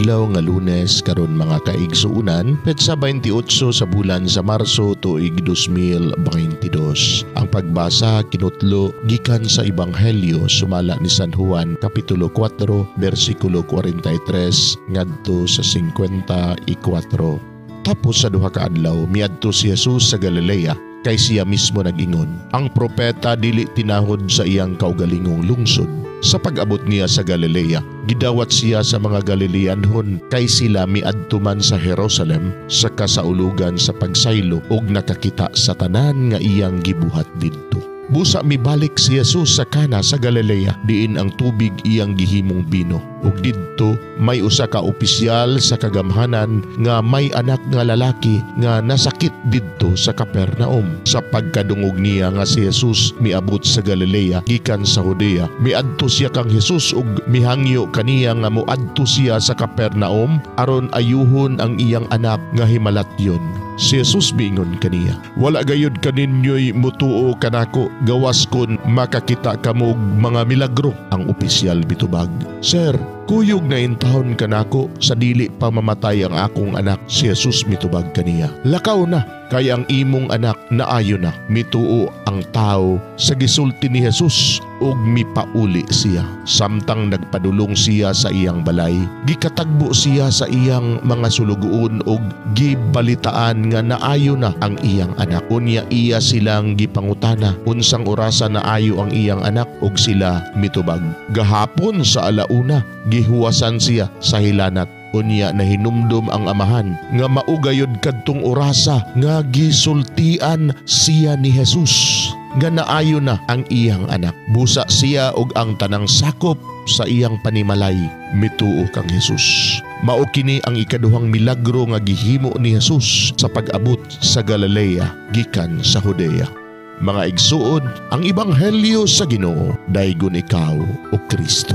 adlaw nga Lunes karon mga kaigsuunan, petsa 28 sa bulan sa Marso tuig 2022. Ang pagbasa kinutlo gikan sa Ebanghelyo sumala ni San Juan kapitulo 4 bersikulo 43 ngadto sa 54. Tapos sa duha ka adlaw miadto si Jesus sa Galilea kay siya mismo nag-ingon. Ang propeta dili tinahod sa iyang kaugalingong lungsod. Sa pag-abot niya sa Galilea, gidawat siya sa mga Galileanhon kay sila miadto man sa Jerusalem sa kasaulugan sa pagsaylo ug nakakita sa tanan nga iyang gibuhat didto. Busa mibalik si Jesus sa Kana sa Galilea diin ang tubig iyang gihimong bino. Ug didto may usa ka opisyal sa kagamhanan nga may anak nga lalaki nga nasakit didto sa Capernaum. Sa pagkadungog niya nga si Jesus miabot sa Galilea gikan sa Judea, miadto siya kang Jesus ug mihangyo kaniya nga moadto siya sa Capernaum aron ayuhon ang iyang anak nga himalatyon. Si Jesus bingon kaniya, "Wala gayud kaninyo'y mutuo kanako gawas kon makakita kamog mga milagro." Ang opisyal bitubag, "Sir, kuyog na intahon kanako sa dili pa mamatay ang akong anak." Si Jesus mitubag kaniya, "Lakaw na, kay ang imong anak naayo na." Mituo ang tao sa gisulti ni Jesus ug mipauli siya. Samtang nagpadulong siya sa iyang balay, gikatagbo siya sa iyang mga sulugoon ug gibalitaan nga naayo na ang iyang anak. Unya iya silang gipangutana unsang orasa naayo ang iyang anak ug sila mitubag, "Gahapon sa alauna gihuwasan siya sa hilanat." Unya nahinumdum ang amahan nga maugayod kadtong orasa nga gisultian siya ni Jesus nga naayo na ang iyang anak. Busa siya og ang tanang sakop sa iyang panimalay mituo kang Jesus. Mao kini ang ikaduhang milagro nga gihimo ni Jesus sa pag-abot sa Galilea gikan sa Judea. Mga igsuon, ang Ebanghelyo sa Ginoo, daygon ikaw o Kristo.